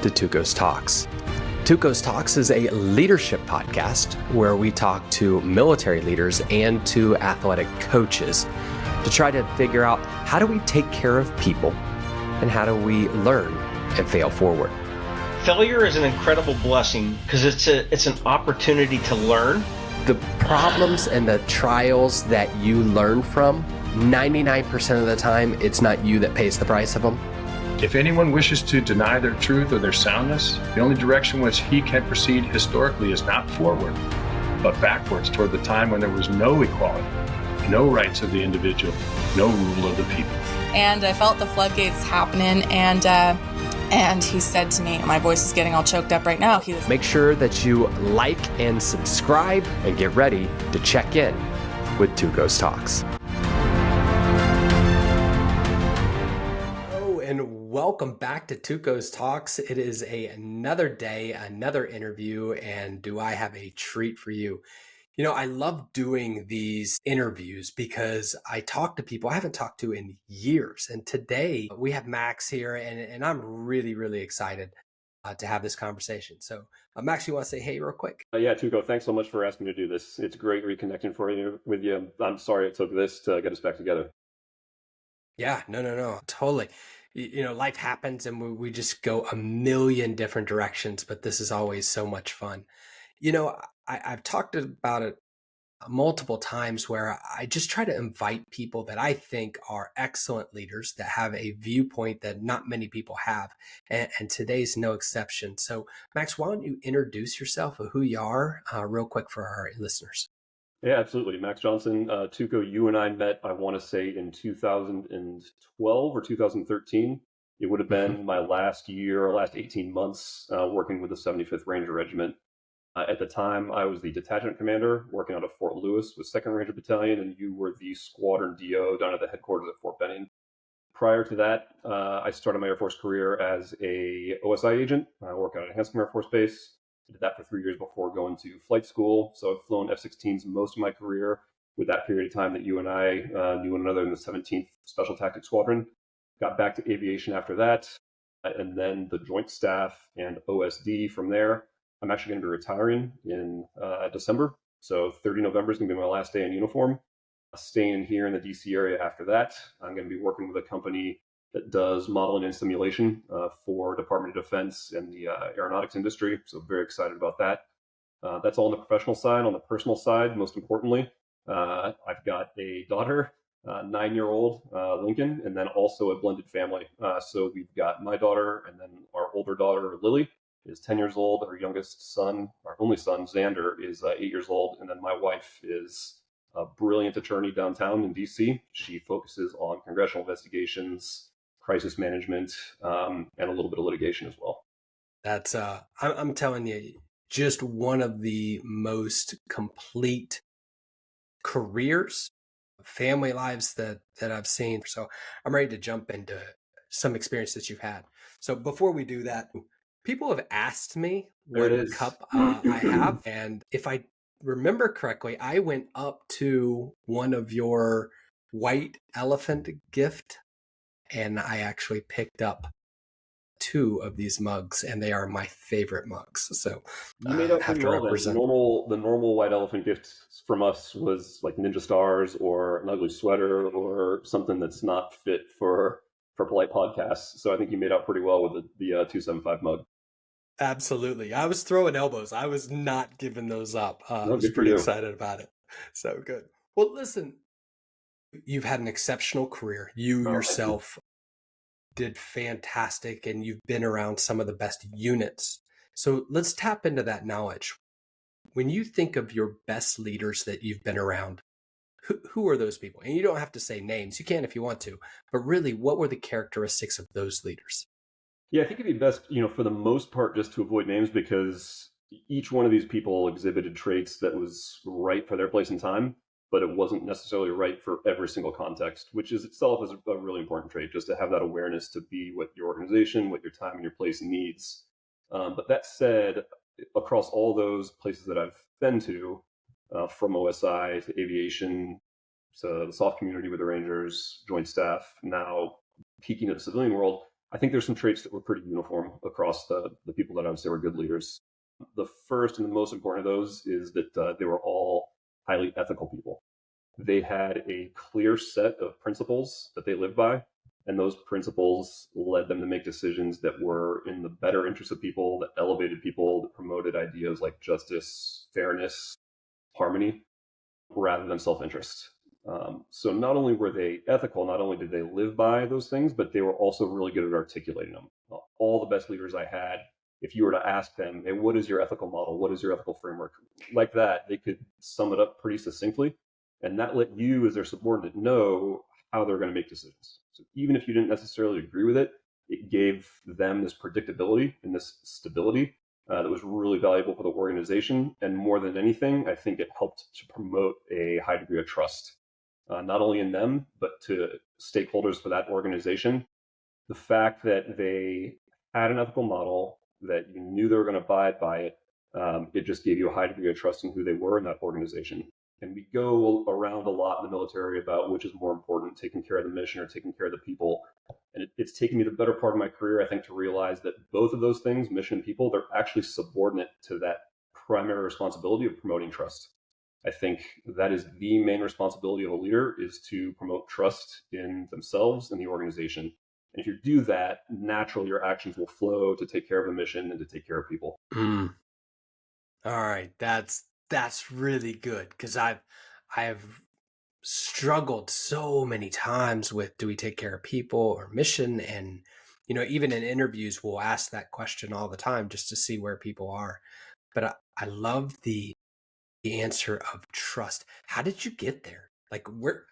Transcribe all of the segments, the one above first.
to TU0's Talks. TU0's Talks is a leadership podcast where we talk to military leaders and to athletic coaches to try to figure out how do we take care of people and how do we learn and fail forward. Failure is an incredible blessing because it's an opportunity to learn. The problems and the trials that you learn from, 99% of the time, it's not you that pays the price of them. If anyone wishes to deny their truth or their soundness, the only direction which he can proceed historically is not forward, but backwards toward the time when there was no equality, no rights of the individual, no rule of the people. And I felt the floodgates happening, and he said to me, my voice is getting all choked up right now. Make sure that you like and subscribe and get ready to check in with TU0's Talks. Welcome back to TU0's Talks. It is another day, another interview, and do I have a treat for you? You know, I love doing these interviews because I talk to people I haven't talked to in years. And today we have Max here, and I'm really, really excited to have this conversation. So Max, you want to say hey real quick? Yeah, TU0, thanks so much for asking me to do this. It's great reconnecting with you. I'm sorry it took this to get us back together. Yeah, no, totally. You know, life happens and we just go a million different directions, but this is always so much fun. You know, I've talked about it multiple times where I just try to invite people that I think are excellent leaders that have a viewpoint that not many people have. And today's no exception. So Max, why don't you introduce yourself of who you are real quick for our listeners? Yeah, absolutely. Max Johnson, TU0, you and I met, I want to say in 2012 or 2013. It would have been my last 18 months working with the 75th Ranger Regiment. At the time, I was the detachment commander working out of Fort Lewis with 2nd Ranger Battalion, and you were the squadron DO down at the headquarters at Fort Benning. Prior to that, I started my Air Force career as a OSI agent. I worked out at Hanscom Air Force Base. I did that for 3 years before going to flight school. So I've flown F-16s most of my career with that period of time that you and I knew one another in the 17th Special Tactics Squadron. Got back to aviation after that, and then the Joint Staff and OSD from there. I'm actually going to be retiring in December. So 30 November is going to be my last day in uniform. Staying here in the DC area after that. I'm going to be working with a company that does modeling and simulation for Department of Defense and the aeronautics industry. So very excited about that. That's all on the professional side. On the personal side, most importantly, I've got a daughter, 9-year-old Lincoln, and then also a blended family. So we've got my daughter and then our older daughter, Lily, is 10 years old. Our youngest son, our only son, Xander, is 8 years old. And then my wife is a brilliant attorney downtown in DC. She focuses on congressional investigations, crisis management, and a little bit of litigation as well. That's, I'm telling you, just one of the most complete careers, family lives that I've seen. So I'm ready to jump into some experiences you've had. So before we do that, people have asked me what cup I have. And if I remember correctly, I went up to one of your white elephant gift and I actually picked up 2 of these mugs, and they are my favorite mugs. So you made up pretty well. The normal white elephant gift from us was like ninja stars or an ugly sweater or something that's not fit for polite podcasts. So I think you made out pretty well with the 275 mug. Absolutely. I was throwing elbows. I was not giving those up. I was pretty excited about it. So good. Well, listen, you've had an exceptional career. You yourself did fantastic, and you've been around some of the best units. So let's tap into that knowledge. When you think of your best leaders that you've been around, who are those people? And you don't have to say names. You can if you want to. But really, what were the characteristics of those leaders? Yeah, I think it'd be best, for the most part, just to avoid names because each one of these people exhibited traits that was right for their place and time, but it wasn't necessarily right for every single context, which is itself is a really important trait, just to have that awareness to be what your organization, what your time and your place needs. But that said, across all those places that I've been to, from OSI to aviation, to the soft community with the Rangers, Joint Staff, now peeking at the civilian world, I think there's some traits that were pretty uniform across the people that I would say were good leaders. The first and the most important of those is that they were all highly ethical people. They had a clear set of principles that they lived by, and those principles led them to make decisions that were in the better interest of people, that elevated people, that promoted ideas like justice, fairness, harmony, rather than self-interest. So not only were they ethical, not only did they live by those things, but they were also really good at articulating them. All the best leaders I had, if you were to ask them, hey, what is your ethical model? What is your ethical framework? Like that, they could sum it up pretty succinctly. And that let you, as their subordinate, know how they're going to make decisions. So even if you didn't necessarily agree with it, it gave them this predictability and this stability that was really valuable for the organization. And more than anything, I think it helped to promote a high degree of trust, not only in them, but to stakeholders for that organization. The fact that they had an ethical model, that you knew they were going to abide by it, it just gave you a high degree of trust in who they were in that organization. And we go around a lot in the military about which is more important, taking care of the mission or taking care of the people. And it's taken me the better part of my career, I think, to realize that both of those things, mission and people, they're actually subordinate to that primary responsibility of promoting trust. I think that is the main responsibility of a leader, is to promote trust in themselves and the organization. And if you do that, naturally your actions will flow to take care of the mission and to take care of people. Mm. All right, that's really good, because I've struggled so many times with, do we take care of people or mission? And even in interviews, we'll ask that question all the time just to see where people are. But I love the answer of trust. How did you get there? Like,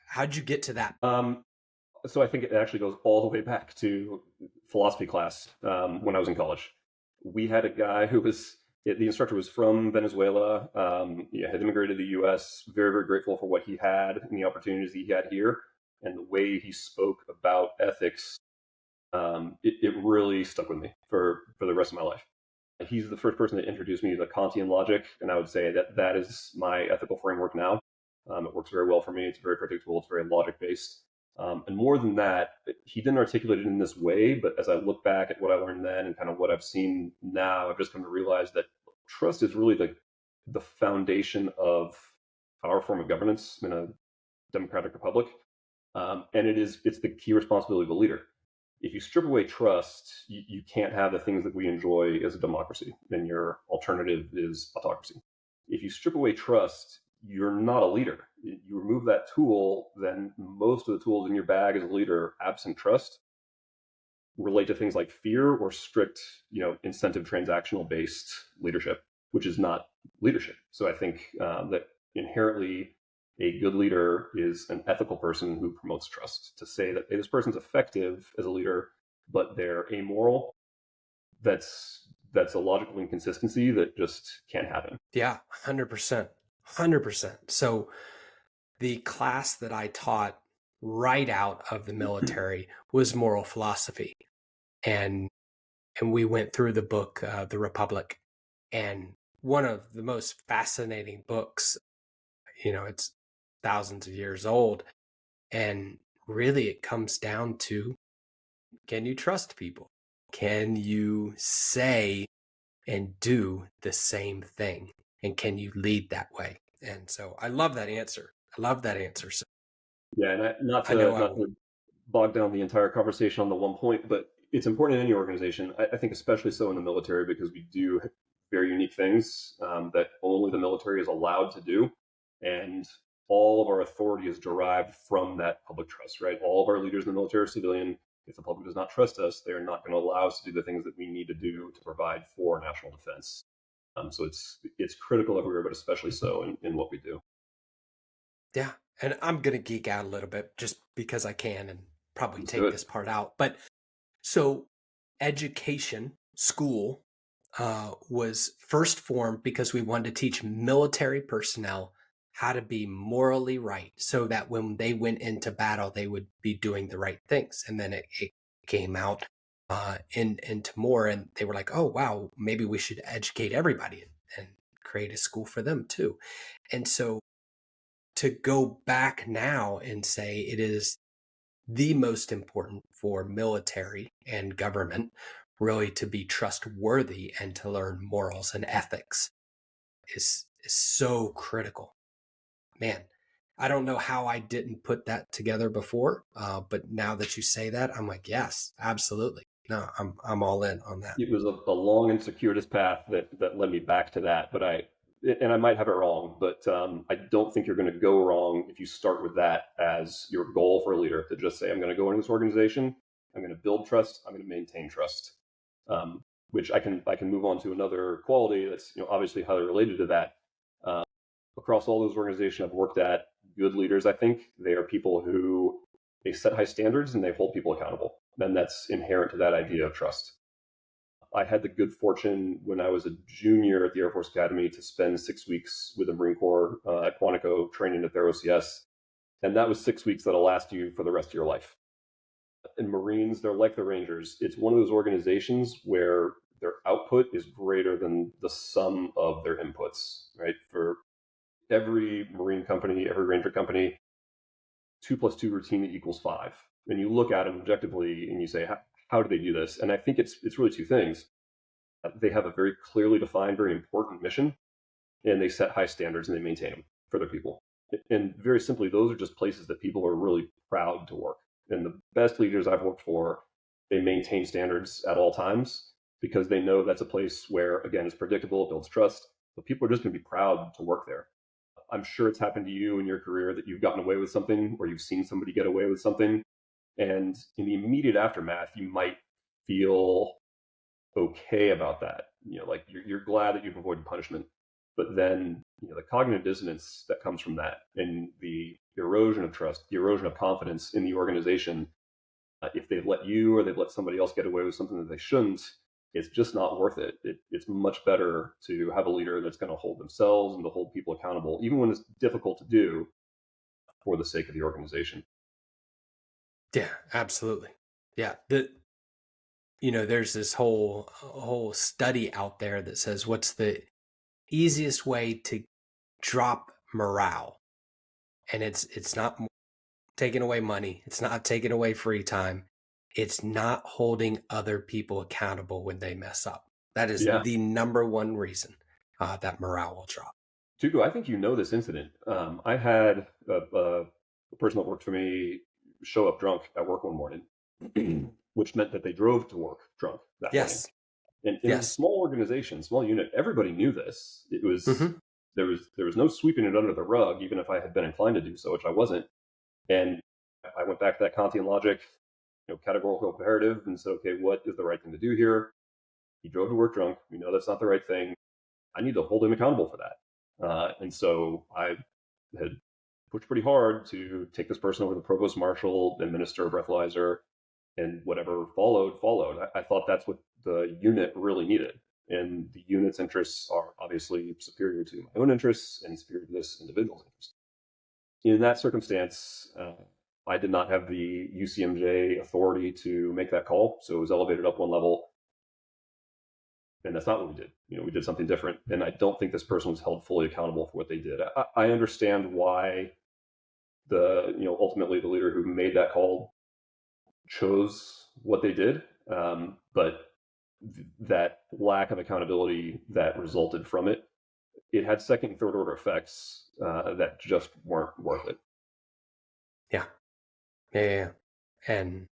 how did you get to that? So I think it actually goes all the way back to philosophy class when I was in college. We had a guy who was, the instructor was from Venezuela, had immigrated to the US, very, very grateful for what he had and the opportunities he had here. And the way he spoke about ethics, it really stuck with me for the rest of my life. He's the first person that introduced me to Kantian logic, and I would say that is my ethical framework now. It works very well for me. It's very predictable. It's very logic-based. And more than that, he didn't articulate it in this way, but as I look back at what I learned then and kind of what I've seen now, I've just come to realize that trust is really the foundation of our form of governance in a democratic republic. And it's the key responsibility of a leader. If you strip away trust, you can't have the things that we enjoy as a democracy, and your alternative is autocracy. If you strip away trust, you're not a leader. You remove that tool, then most of the tools in your bag as a leader, absent trust, relate to things like fear or strict, incentive transactional based leadership, which is not leadership. So I think that inherently a good leader is an ethical person who promotes trust. To say that, hey, this person's effective as a leader, but they're amoral, that's a logical inconsistency that just can't happen. Yeah, 100%. 100%. So the class that I taught right out of the military was moral philosophy. And we went through the book, The Republic, and one of the most fascinating books, it's thousands of years old. And really it comes down to, can you trust people? Can you say and do the same thing? And can you lead that way? And so I love that answer. So, yeah, and not to bog down the entire conversation on the one point, but it's important in any organization. I think especially so in the military, because we do very unique things that only the military is allowed to do. And all of our authority is derived from that public trust, right? All of our leaders in the military are civilian. If the public does not trust us, they're not going to allow us to do the things that we need to do to provide for national defense. So it's critical everywhere, but especially so in what we do. Yeah. And I'm going to geek out a little bit just because I can, and probably take this part out. But so education, school, was first formed because we wanted to teach military personnel how to be morally right, so that when they went into battle, they would be doing the right things. And then it came out into more, and they were like, oh, wow, maybe we should educate everybody and create a school for them too. And so to go back now and say it is the most important for military and government, really to be trustworthy and to learn morals and ethics is so critical. Man, I don't know how I didn't put that together before, but now that you say that, I'm like, yes, absolutely. No, I'm all in on that. It was a long and circuitous path that led me back to that, but I might have it wrong, but I don't think you're going to go wrong if you start with that as your goal for a leader, to just say, I'm going to go into this organization, I'm going to build trust, I'm going to maintain trust, which I can move on to another quality that's obviously highly related to that. Across all those organizations I've worked at, good leaders, I think, they are people who they set high standards and they hold people accountable. And that's inherent to that idea of trust. I had the good fortune when I was a junior at the Air Force Academy to spend 6 weeks with the Marine Corps at Quantico training at their OCS. And that was 6 weeks that'll last you for the rest of your life. And Marines, they're like the Rangers. It's one of those organizations where their output is greater than the sum of their inputs, right? For every Marine company, every Ranger company, 2 + 2 routinely equals 5. And you look at them objectively and you say, how do they do this? And I think it's really two things. They have a very clearly defined, very important mission, and they set high standards and they maintain them for their people. And very simply, those are just places that people are really proud to work. And the best leaders I've worked for, they maintain standards at all times because they know that's a place where, again, it's predictable, it builds trust, but people are just going to be proud to work there. I'm sure it's happened to you in your career that you've gotten away with something or you've seen somebody get away with something. And in the immediate aftermath, you might feel okay about that. Like you're glad that you've avoided punishment. But then, the cognitive dissonance that comes from that and the erosion of trust, the erosion of confidence in the organization, if they've let you or they've let somebody else get away with something that they shouldn't, it's just not worth it. It's much better to have a leader that's going to hold themselves and to hold people accountable, even when it's difficult to do, for the sake of the organization. Yeah, absolutely. Yeah. There's this whole study out there that says what's the easiest way to drop morale. And it's not taking away money. It's not taking away free time. It's not holding other people accountable when they mess up. That is the number one reason that morale will drop. TU0, I think this incident. I had a person that worked for me show up drunk at work one morning, which meant that they drove to work drunk that morning. And in a small organization, small unit, everybody knew this. It was there was no sweeping it under the rug, even if I had been inclined to do so, which I wasn't. And I went back to that Kantian logic, categorical imperative, and said, okay, what is the right thing to do here? He drove to work drunk. We know that's not the right thing. I need to hold him accountable for that. And so I had pushed pretty hard to take this person over to the provost marshal, administer a breathalyzer, and whatever followed. I thought that's what the unit really needed. And the unit's interests are obviously superior to my own interests and superior to this individual's interests. In that circumstance, I did not have the UCMJ authority to make that call, so it was elevated up one level. And that's not what we did. We did something different. And I don't think this person was held fully accountable for what they did. I understand why ultimately the leader who made that call chose what they did. But that lack of accountability that resulted from it, it had second and third order effects that just weren't worth it. Yeah. And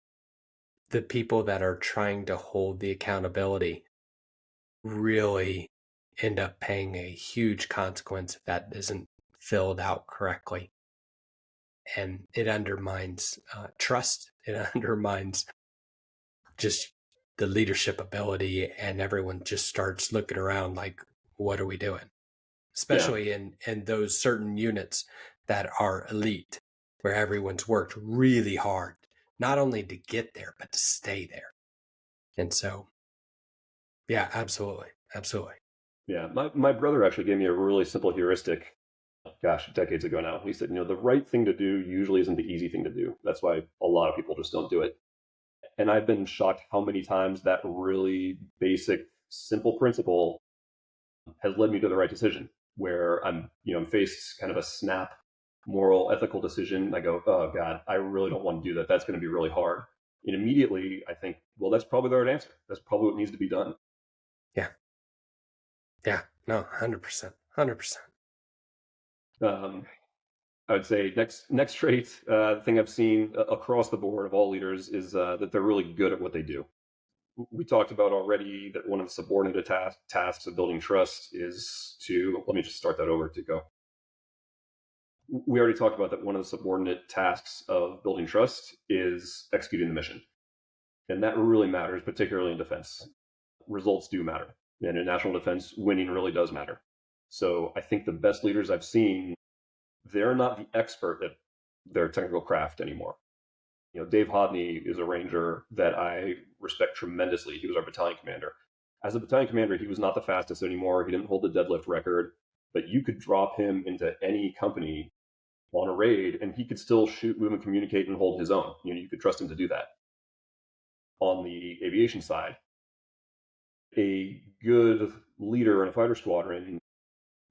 the people that are trying to hold the accountability really end up paying a huge consequence if that isn't filled out correctly. And it undermines trust. It undermines just the leadership ability, and everyone just starts looking around like, what are we doing? Especially in those certain units that are elite, where everyone's worked really hard, not only to get there, but to stay there. And so, yeah, absolutely. Yeah, my brother actually gave me a really simple heuristic, decades ago now. He said, the right thing to do usually isn't the easy thing to do. That's why a lot of people just don't do it. And I've been shocked how many times that really basic, simple principle has led me to the right decision, where I'm faced kind of a snap moral, ethical decision, I go, oh God, I really don't want to do that. That's going to be really hard. And immediately I think, well, that's probably the right answer. That's probably what needs to be done. Yeah. Yeah. No, 100%. 100%. I would say next trait, thing I've seen across the board of all leaders is that they're really good at what they do. We talked about already that one of the subordinate tasks of building trust is to, let me just start that over to go. We already talked about that one of the subordinate tasks of building trust is executing the mission. And that really matters, particularly in defense. Results do matter. And in national defense, winning really does matter. So I think the best leaders I've seen, they're not the expert at their technical craft anymore. Dave Hodney is a Ranger that I respect tremendously. He was our battalion commander. As a battalion commander, he was not the fastest anymore. He didn't hold the deadlift record, but you could drop him into any company on a raid and he could still shoot, move, and communicate and hold his own. You could trust him to do that. On the aviation side, a good leader in a fighter squadron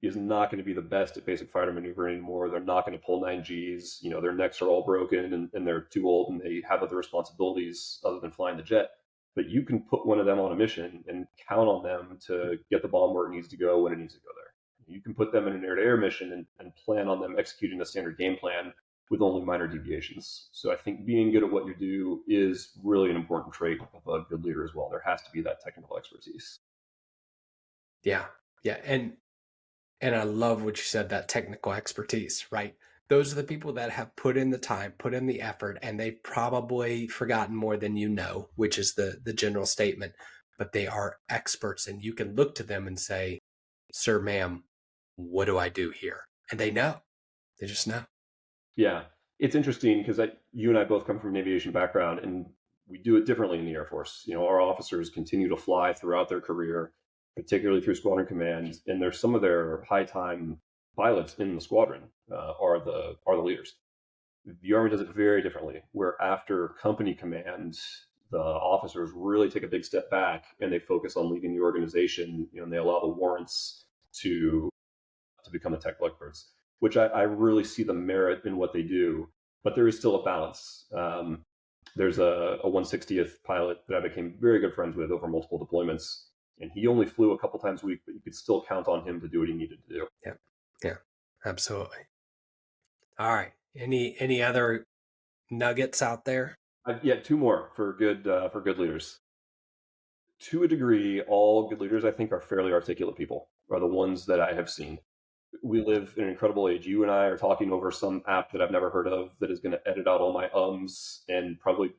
is not going to be the best at basic fighter maneuvering anymore. They're not going to pull 9Gs. Their necks are all broken and they're too old and they have other responsibilities other than flying the jet. But you can put one of them on a mission and count on them to get the bomb where it needs to go when it needs to go there. You can put them in an air-to-air mission and plan on them executing a standard game plan with only minor deviations. So I think being good at what you do is really an important trait of a good leader as well. There has to be that technical expertise. Yeah. Yeah. And I love what you said, that technical expertise, right? Those are the people that have put in the time, put in the effort, and they've probably forgotten more than you know, which is the general statement. But they are experts, and you can look to them and say, sir, ma'am, what do I do here? And they know. They just know. Yeah. It's interesting because you and I both come from an aviation background, and we do it differently in the Air Force. Our officers continue to fly throughout their career, particularly through squadron command, and there's some of their high time pilots in the squadron are the leaders. The Army does it very differently, where after company command, the officers really take a big step back and they focus on leading the organization, and they allow the warrants to become the technical experts, which I really see the merit in what they do, but there is still a balance. There's a 160th pilot that I became very good friends with over multiple deployments, and he only flew a couple times a week, but you could still count on him to do what he needed to do. Yeah, absolutely. All right. Any other nuggets out there? Yeah, two more for good leaders. To a degree, all good leaders, I think, are fairly articulate people, are the ones that I have seen. We live in an incredible age. You and I are talking over some app that I've never heard of that is going to edit out all my ums and probably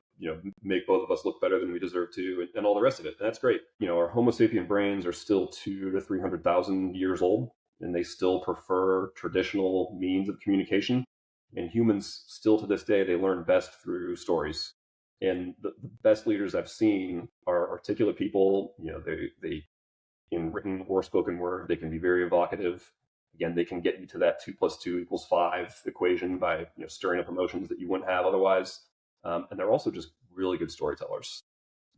make both of us look better than we deserve to, and all the rest of it. And that's great. Our Homo sapien brains are still 200,000 to 300,000 years old, and they still prefer traditional means of communication. And humans still to this day, they learn best through stories. And the best leaders I've seen are articulate people. They in written or spoken word, they can be very evocative. Again, they can get you to that 2 + 2 = 5 equation by stirring up emotions that you wouldn't have otherwise. And they're also just really good storytellers.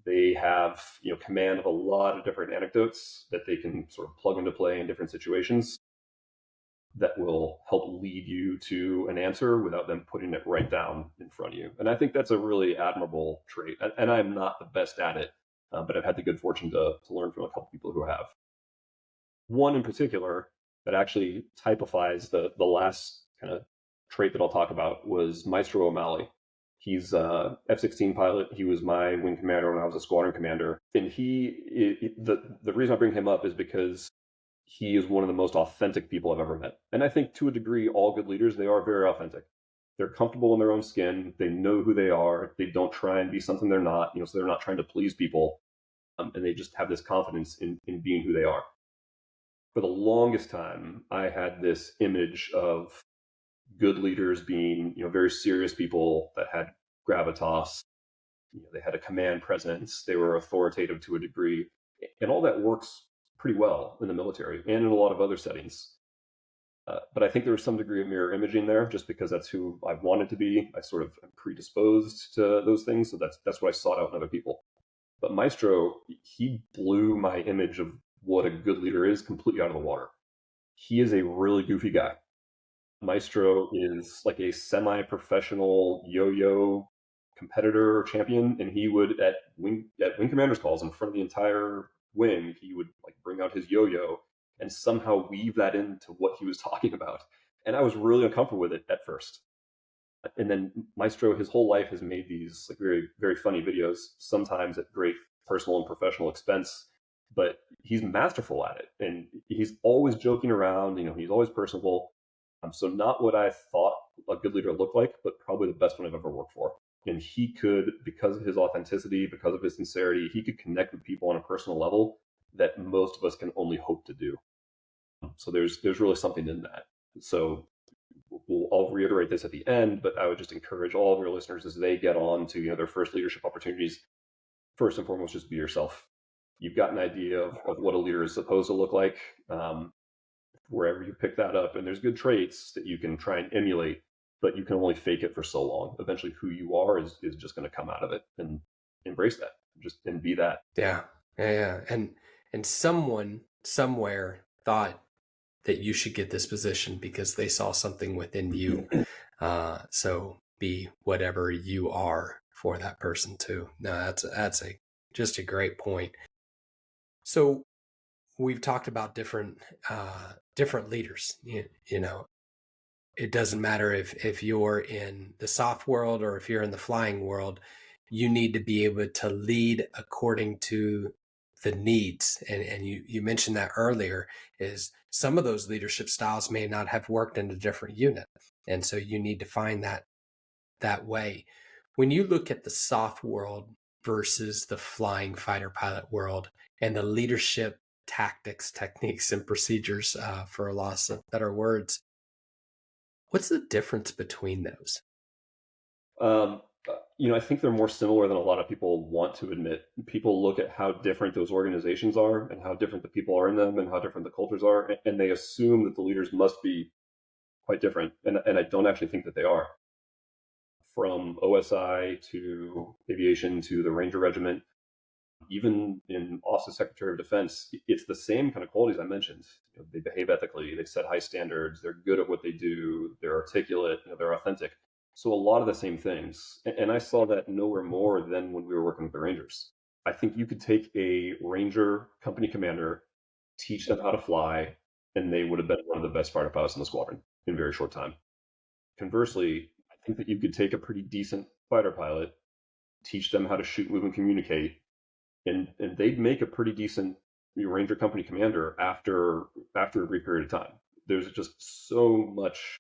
They have command of a lot of different anecdotes that they can sort of plug into play in different situations that will help lead you to an answer without them putting it right down in front of you. And I think that's a really admirable trait. And I'm not the best at it, but I've had the good fortune to learn from a couple people who have. One in particular that actually typifies the last kind of trait that I'll talk about was Maestro O'Malley. He's a F-16 pilot. He was my wing commander when I was a squadron commander. And the reason I bring him up is because he is one of the most authentic people I've ever met. And I think to a degree, all good leaders, they are very authentic. They're comfortable in their own skin. They know who they are. They don't try and be something they're not, so they're not trying to please people. And they just have this confidence in being who they are. For the longest time, I had this image of good leaders being, very serious people that had gravitas. They had a command presence. They were authoritative to a degree. And all that works pretty well in the military and in a lot of other settings. But I think there was some degree of mirror imaging there, just because that's who I wanted to be. I sort of am predisposed to those things. So that's what I sought out in other people. But Maestro, he blew my image of what a good leader is completely out of the water. He is a really goofy guy. Maestro is like a semi-professional yo-yo competitor or champion, and he would at wing commander's calls in front of the entire wing, he would like bring out his yo-yo and somehow weave that into what he was talking about. And I was really uncomfortable with it at first. And then Maestro, his whole life, has made these like very, very funny videos, sometimes at great personal and professional expense, but he's masterful at it. And he's always joking around, he's always personable. So not what I thought a good leader looked like, but probably the best one I've ever worked for. And he could, because of his authenticity, because of his sincerity, he could connect with people on a personal level that most of us can only hope to do. So there's really something in that. So I'll reiterate this at the end, but I would just encourage all of your listeners as they get on to their first leadership opportunities. First and foremost, just be yourself. You've got an idea of what a leader is supposed to look like. Wherever you pick that up, and there's good traits that you can try and emulate, but you can only fake it for so long. Eventually who you are is just going to come out of it, and embrace that, and be that. Yeah. And someone somewhere thought that you should get this position because they saw something within you. So be whatever you are for that person too. No, that's just a great point. So we've talked about different leaders. It doesn't matter if you're in the soft world or if you're in the flying world. You need to be able to lead according to the needs. And you mentioned that earlier, is some of those leadership styles may not have worked in a different unit. And so you need to find that way. When you look at the soft world versus the flying fighter pilot world and the leadership tactics, techniques, and procedures, for a loss of better words, what's the difference between those? I think they're more similar than a lot of people want to admit. People look at how different those organizations are and how different the people are in them and how different the cultures are, and they assume that the leaders must be quite different. And I don't actually think that they are. From OSI to aviation to the Ranger Regiment, even in Office of Secretary of Defense, it's the same kind of qualities I mentioned. They behave ethically, they set high standards, they're good at what they do, they're articulate, they're authentic. So a lot of the same things. And I saw that nowhere more than when we were working with the Rangers. I think you could take a Ranger company commander, teach them how to fly, and they would have been one of the best fighter pilots in the squadron in a very short time. Conversely, I think that you could take a pretty decent fighter pilot, teach them how to shoot, move, and communicate, and they'd make a pretty decent Ranger company commander after a brief period of time. There's just so much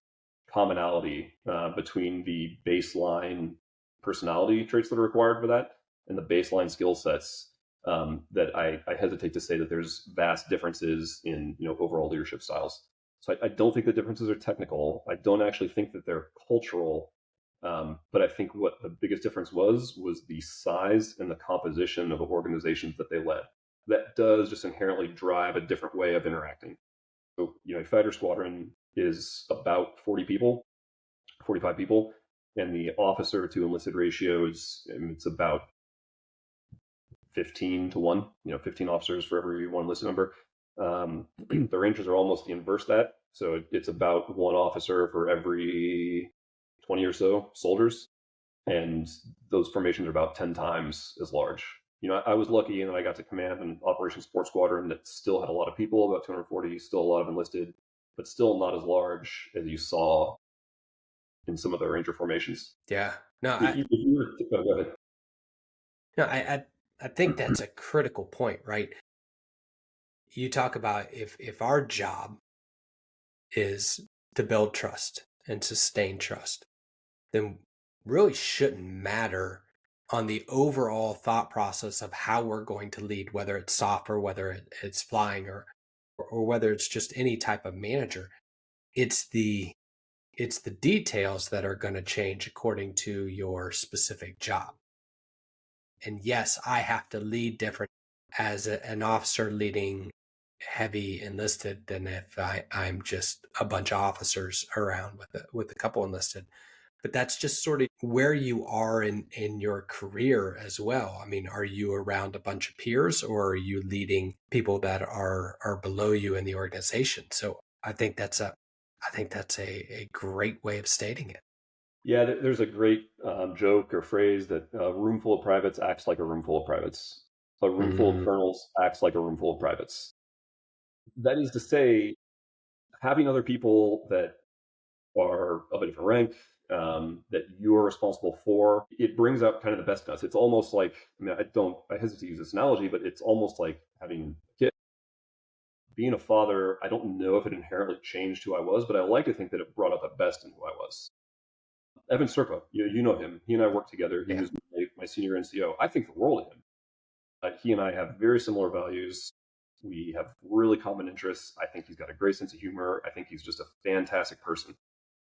commonality between the baseline personality traits that are required for that and the baseline skill sets, that I hesitate to say that there's vast differences in overall leadership styles. So I don't think the differences are technical. I don't actually think that they're cultural. But I think what the biggest difference was the size and the composition of the organizations that they led. That does just inherently drive a different way of interacting. So, a fighter squadron is about 40 people, 45 people, and the officer to enlisted ratio it's about 15 to 1, 15 officers for every one enlisted member. The Rangers are almost the inverse of that. So it's about one officer for every 20 or so soldiers. And those formations are about 10 times as large. I was lucky in that I got to command an Operations Support Squadron that still had a lot of people, about 240, still a lot of enlisted, but still not as large as you saw in some of the Ranger formations. Yeah. No, Go ahead. No, I think that's a critical point, right? You talk about if our job is to build trust and sustain trust, then really shouldn't matter on the overall thought process of how we're going to lead, whether it's soft or whether it's flying or whether it's just any type of manager. It's the details that are going to change according to your specific job. And yes, I have to lead different as an officer leading heavy enlisted than if I'm just a bunch of officers around with a couple enlisted. But that's just sort of where you are in your career as well. I mean, are you around a bunch of peers, or are you leading people that are below you in the organization? So I think that's I think that's a great way of stating it. Yeah, there's a great joke or phrase that a room full of privates acts like a room full of privates. A room full of Mm, colonels acts like a room full of privates. That is to say, having other people that are of a different rank, that you're responsible for, it brings out kind of the best in us. It's almost like, I mean, I hesitate to use this analogy, but it's almost like having a kid. Being a father, I don't know if it inherently changed who I was, but I like to think that it brought out the best in who I was. Evan Serpa, you know him. He and I worked together. He yeah. was my senior NCO. I think the world of him. He and I have very similar values. We have really common interests. I think he's got a great sense of humor. I think he's just a fantastic person.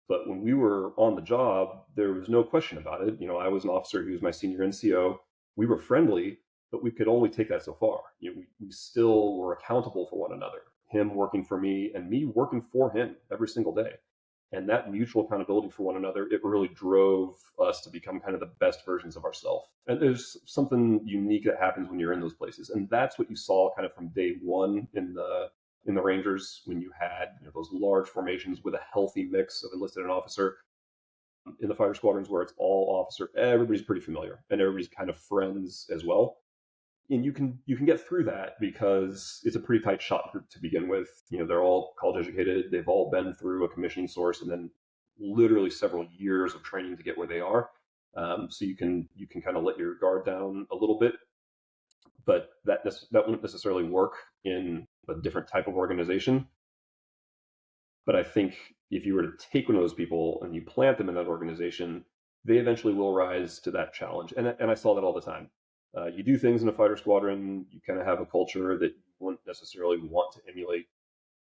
But when we were on the job, there was no question about it. I was an officer. He was my senior NCO. We were friendly, but we could only take that so far. We still were accountable for one another. Him working for me and me working for him every single day. And that mutual accountability for one another, it really drove us to become kind of the best versions of ourselves. And there's something unique that happens when you're in those places. And that's what you saw kind of from day one in the Rangers, when you had those large formations with a healthy mix of enlisted and officer. In the fighter squadrons where it's all officer, everybody's pretty familiar and everybody's kind of friends as well. And you can get through that because it's a pretty tight shot group to begin with. They're all college educated. They've all been through a commissioning source and then literally several years of training to get where they are. So you can kind of let your guard down a little bit, but that won't necessarily work in a different type of organization. But I think if you were to take one of those people and you plant them in that organization, they eventually will rise to that challenge. And I saw that all the time. You do things in a fighter squadron, you kind of have a culture that you wouldn't necessarily want to emulate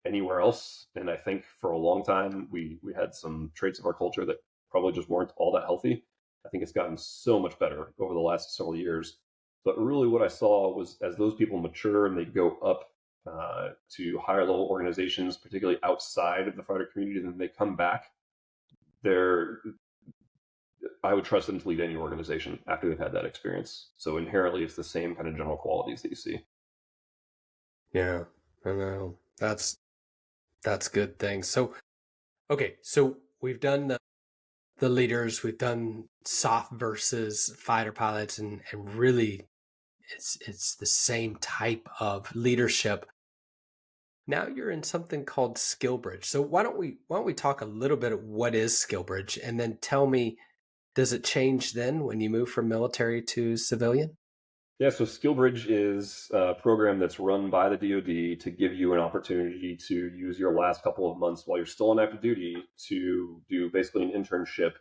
anywhere else. And I think for a long time, we had some traits of our culture that probably just weren't all that healthy. I think it's gotten so much better over the last several years. But really what I saw was as those people mature and they go up to higher level organizations, particularly outside of the fighter community, then they come back, I would trust them to lead any organization after they've had that experience. So inherently, it's the same kind of general qualities that you see. Yeah, I know. That's good things. So, okay, so we've done the leaders, we've done soft versus fighter pilots, and really, it's the same type of leadership. Now you're in something called SkillBridge. So why don't we talk a little bit of what is SkillBridge, and then tell me, does it change then when you move from military to civilian? Yeah, so SkillBridge is a program that's run by the DoD to give you an opportunity to use your last couple of months while you're still on active duty to do basically an internship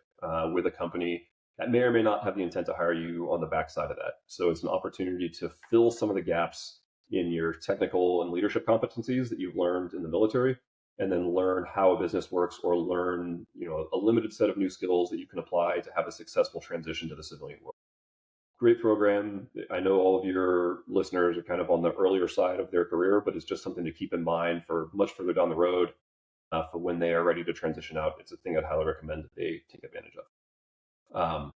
with a company that may or may not have the intent to hire you on the backside of that. So it's an opportunity to fill some of the gaps in your technical and leadership competencies that you've learned in the military, and then learn how a business works or learn a limited set of new skills that you can apply to have a successful transition to the civilian world. Great program. I know all of your listeners are kind of on the earlier side of their career, but it's just something to keep in mind for much further down the road for when they are ready to transition out. It's a thing I'd highly recommend that they take advantage of.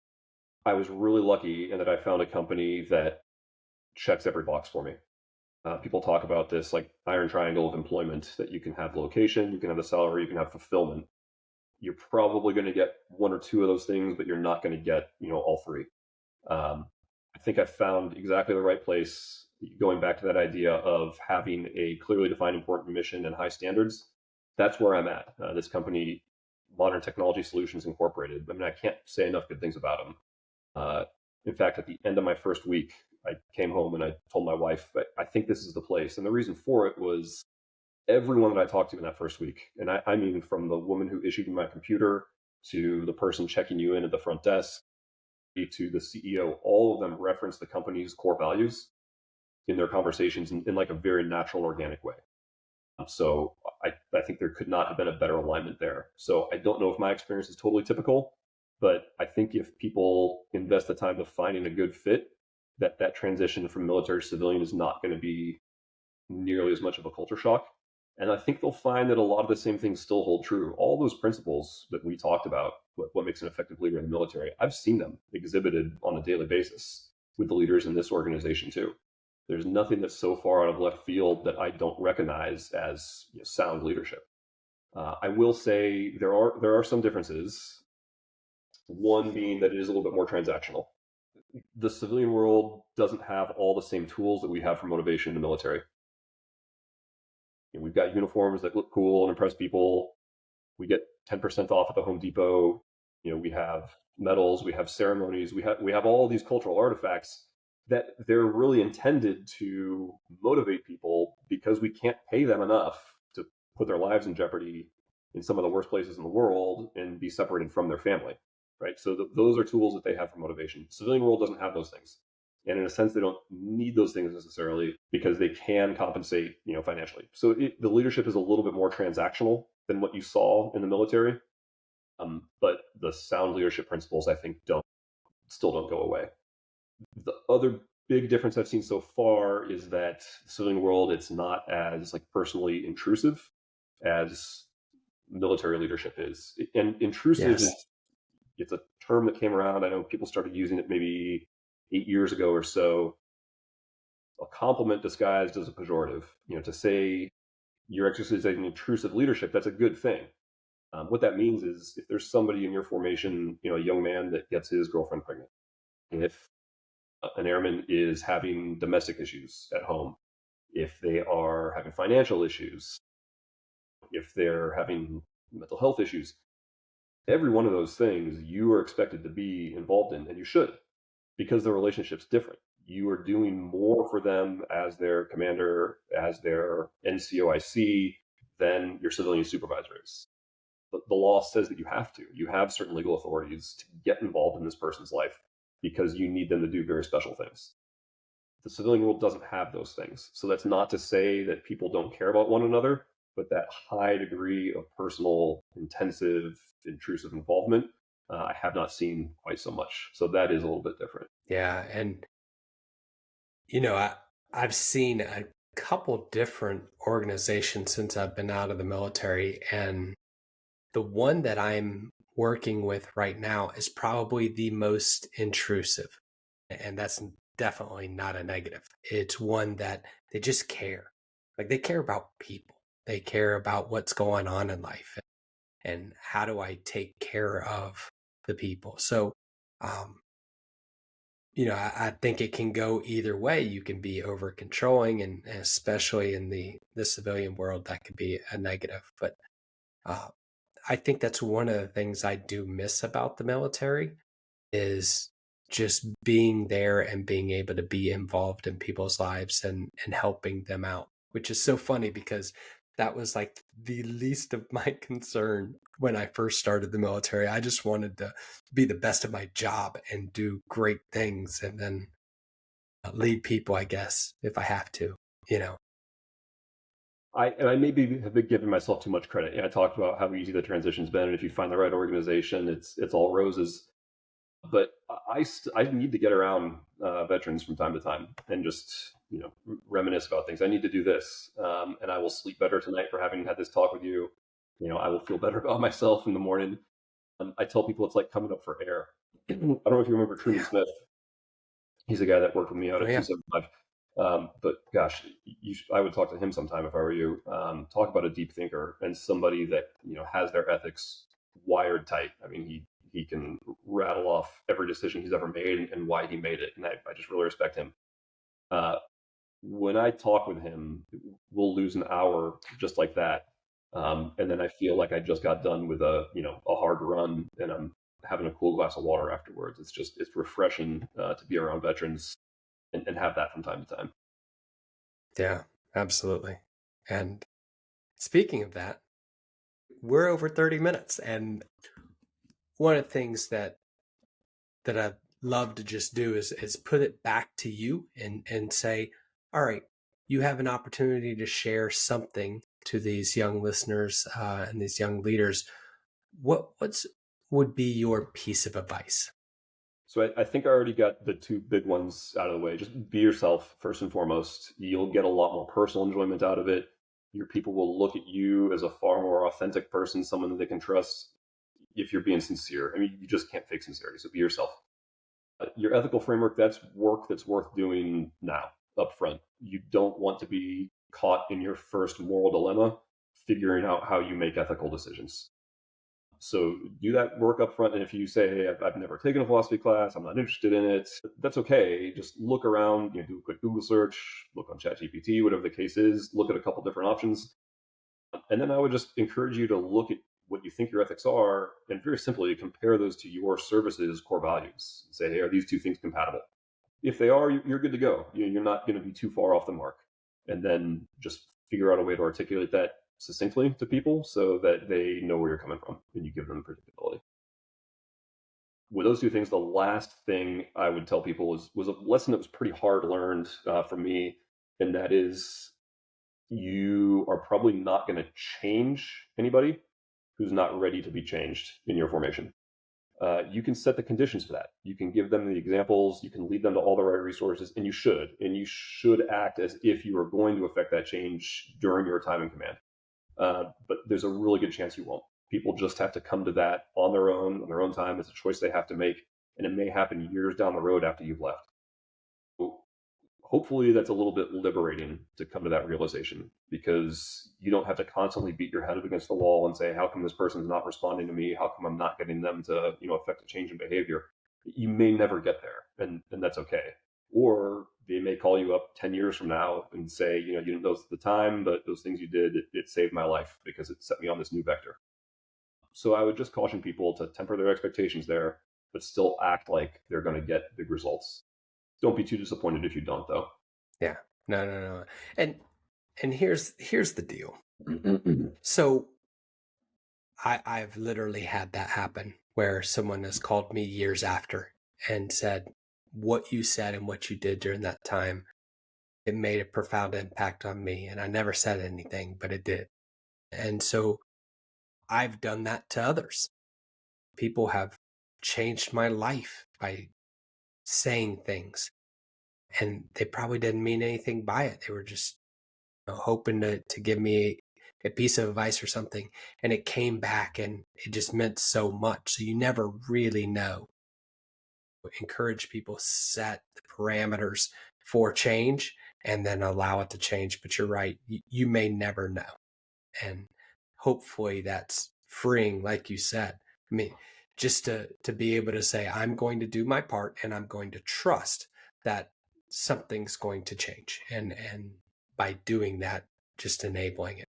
I was really lucky in that I found a company that checks every box for me. People talk about this like iron triangle of employment, that you can have location, you can have the salary, you can have fulfillment. You're probably going to get one or two of those things, but you're not going to get all three. I think I found exactly the right place. Going back to that idea of having a clearly defined important mission and high standards, that's where I'm at. This company, Modern Technology Solutions Incorporated. I mean, I can't say enough good things about them. In fact, at the end of my first week, I came home and I told my wife, I think this is the place. And the reason for it was everyone that I talked to in that first week, and I mean from the woman who issued me my computer to the person checking you in at the front desk to the CEO, all of them reference the company's core values in their conversations in like a very natural, organic way. So I think there could not have been a better alignment there. So I don't know if my experience is totally typical, but I think if people invest the time of finding a good fit, that transition from military to civilian is not going to be nearly as much of a culture shock. And I think they'll find that a lot of the same things still hold true. All those principles that we talked about, what makes an effective leader in the military, I've seen them exhibited on a daily basis with the leaders in this organization too. There's nothing that's so far out of left field that I don't recognize as sound leadership. I will say there are some differences. One being that it is a little bit more transactional. The civilian world doesn't have all the same tools that we have for motivation in the military. We've got uniforms that look cool and impress people. We get 10% off at the Home Depot. We have medals, we have ceremonies, we have all these cultural artifacts that they're really intended to motivate people because we can't pay them enough to put their lives in jeopardy in some of the worst places in the world and be separated from their family, right? So those are tools that they have for motivation. Civilian world doesn't have those things. And in a sense, they don't need those things necessarily because they can compensate, financially. So the leadership is a little bit more transactional than what you saw in the military. But the sound leadership principles, I think, still don't go away. The other big difference I've seen so far is that the civilian world, it's not as personally intrusive as military leadership is. And intrusive it's a term that came around. I know people started using it maybe 8 years ago or so. A compliment disguised as a pejorative. To say you're exercising intrusive leadership, that's a good thing. What that means is if there's somebody in your formation, a young man that gets his girlfriend pregnant, if an airman is having domestic issues at home, if they are having financial issues, if they're having mental health issues, every one of those things you are expected to be involved in, and you should, because the relationship's different. You are doing more for them as their commander, as their NCOIC, than your civilian supervisor is. But the law says that you have to. You have certain legal authorities to get involved in this person's life because you need them to do very special things. The civilian world doesn't have those things. So that's not to say that people don't care about one another, but that high degree of personal, intensive, intrusive involvement, I have not seen quite so much. So that is a little bit different. Yeah. And, I've seen a couple different organizations since I've been out of the military. And the one that I'm working with right now is probably the most intrusive. And that's definitely not a negative. It's one that they just care. They care about people. They care about what's going on in life and how do I take care of the people. So, I think it can go either way. You can be over controlling, and especially in the civilian world, that could be a negative. But I think that's one of the things I do miss about the military is just being there and being able to be involved in people's lives and helping them out, which is so funny because that was the least of my concern when I first started the military. I just wanted to be the best of my job and do great things and then lead people, I guess, if I have to, I maybe have been giving myself too much credit. I talked about how easy the transition's been, and if you find the right organization, it's all roses. But I need to get around veterans from time to time and just reminisce about things. I need to do this, and I will sleep better tonight for having had this talk with you. I will feel better about myself in the morning. I tell people it's like coming up for air. I don't know if you remember Truman Smith. He's a guy that worked with me out at 275. But gosh, I would talk to him sometime if I were you. Talk about a deep thinker and somebody that has their ethics wired tight. I mean, he can rattle off every decision he's ever made and why he made it, and I just really respect him. When I talk with him, we'll lose an hour just like that, and then I feel like I just got done with a hard run, and I'm having a cool glass of water afterwards. It's refreshing to be around veterans and have that from time to time. Yeah, absolutely. And speaking of that, we're over 30 minutes, and one of the things that I love to just do is put it back to you and say, all right, you have an opportunity to share something to these young listeners and these young leaders. What's would be your piece of advice? So I think I already got the two big ones out of the way. Just be yourself first and foremost. You'll get a lot more personal enjoyment out of it. Your people will look at you as a far more authentic person, someone that they can trust if you're being sincere. I mean, you just can't fake sincerity, so be yourself. Your ethical framework, that's work that's worth doing now, up front. You don't want to be caught in your first moral dilemma figuring out how you make ethical decisions. So do that work up front. And if you say, hey, I've never taken a philosophy class, I'm not interested in it, that's okay. Just look around, do a quick Google search, look on ChatGPT, whatever the case is, look at a couple different options. And then I would just encourage you to look at what you think your ethics are and very simply compare those to your service's core values. Say, hey, are these two things compatible? If they are, you're good to go. You're not going to be too far off the mark. And then just figure out a way to articulate that succinctly to people so that they know where you're coming from and you give them predictability. With those two things, the last thing I would tell people was a lesson that was pretty hard learned for me, and that is you are probably not going to change anybody who's not ready to be changed in your formation. You can set the conditions for that. You can give them the examples, you can lead them to all the right resources, and you should act as if you are going to affect that change during your time in command. But there's a really good chance you won't. People just have to come to that on their own time. It's a choice they have to make, and it may happen years down the road after you've left. So hopefully that's a little bit liberating to come to that realization, because you don't have to constantly beat your head up against the wall and say, how come this person's not responding to me? How come I'm not getting them to, affect a change in behavior? You may never get there, and that's okay. Or they may call you up 10 years from now and say, you didn't know this at the time, but those things you did, it saved my life because it set me on this new vector. So I would just caution people to temper their expectations there, but still act like they're going to get big results. Don't be too disappointed if you don't, though. Yeah, no. And here's the deal. So I've literally had that happen where someone has called me years after and said, what you said and what you did during that time, it made a profound impact on me. And I never said anything, but it did. And so I've done that to others. People have changed my life by saying things, and they probably didn't mean anything by it. They were just hoping to give me a piece of advice or something, and it came back and it just meant so much. So you never really know. Encourage people, set the parameters for change and then allow it to change. But you're right, you may never know. And hopefully that's freeing, like you said. I mean, just to be able to say, I'm going to do my part and I'm going to trust that something's going to change. And by doing that, just enabling it.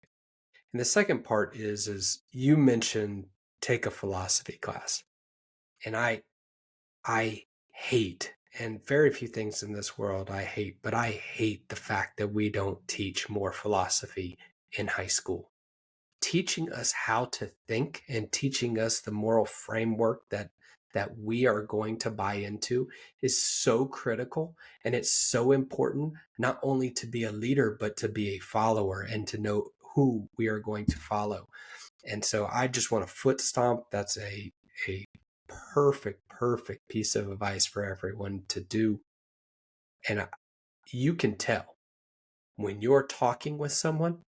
And the second part is you mentioned take a philosophy class. And I hate, and very few things in this world I hate, but I hate the fact that we don't teach more philosophy in high school. Teaching us how to think and teaching us the moral framework that we are going to buy into is so critical, and it's so important, not only to be a leader, but to be a follower and to know who we are going to follow. And so I just want to foot stomp. That's a perfect piece of advice for everyone to do. And you can tell when you're talking with someone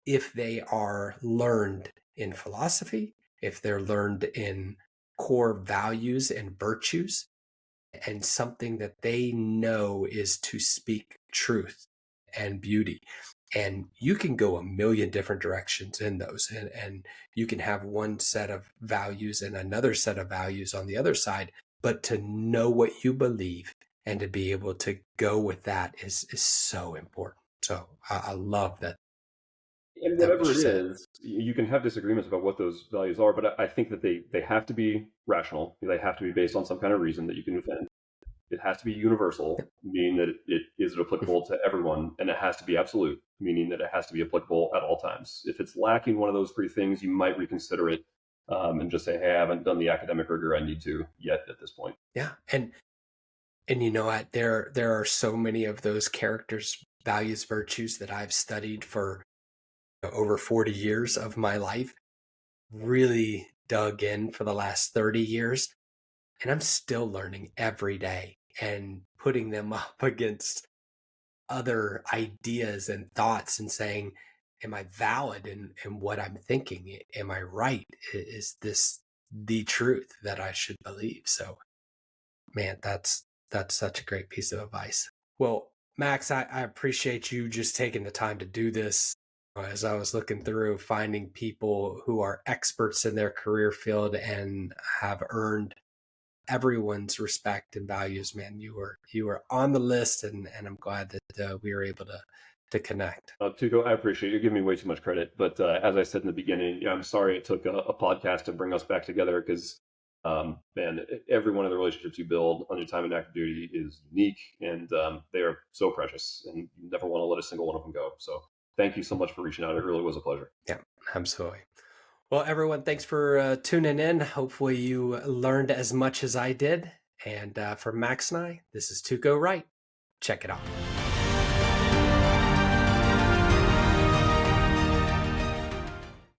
if they are learned in philosophy, if they're learned in core values and virtues, and something that they know is to speak truth and beauty. And you can go a million different directions in those. And you can have one set of values and another set of values on the other side. But to know what you believe and to be able to go with that is so important. So I love that. And whatever it is, you can have disagreements about what those values are, but I think that they have to be rational. They have to be based on some kind of reason that you can defend. It has to be universal, meaning that it is applicable to everyone, and it has to be absolute, meaning that it has to be applicable at all times. If it's lacking one of those three things, you might reconsider it and just say, hey, I haven't done the academic rigor I need to yet at this point. Yeah, and you know what? There are so many of those characters, values, virtues that I've studied for over 40 years of my life, really dug in for the last 30 years, and I'm still learning every day and putting them up against other ideas and thoughts and saying, am I valid in what I'm thinking? Am I right? Is this the truth that I should believe? So, man, that's such a great piece of advice. Well, Max, I appreciate you just taking the time to do this. As I was looking through, finding people who are experts in their career field and have earned everyone's respect and values, man, you were on the list, and I'm glad that we were able to connect. TUC0, I appreciate it. You're giving me way too much credit, but as I said in the beginning, I'm sorry it took a podcast to bring us back together because, man, every one of the relationships you build on your time in active duty is unique, and they are so precious, and you never want to let a single one of them go. So thank you so much for reaching out. It really was a pleasure. Yeah, absolutely. Well, everyone, thanks for tuning in. Hopefully you learned as much as I did. And for Max and I, this is TUC0 Right. Check it out.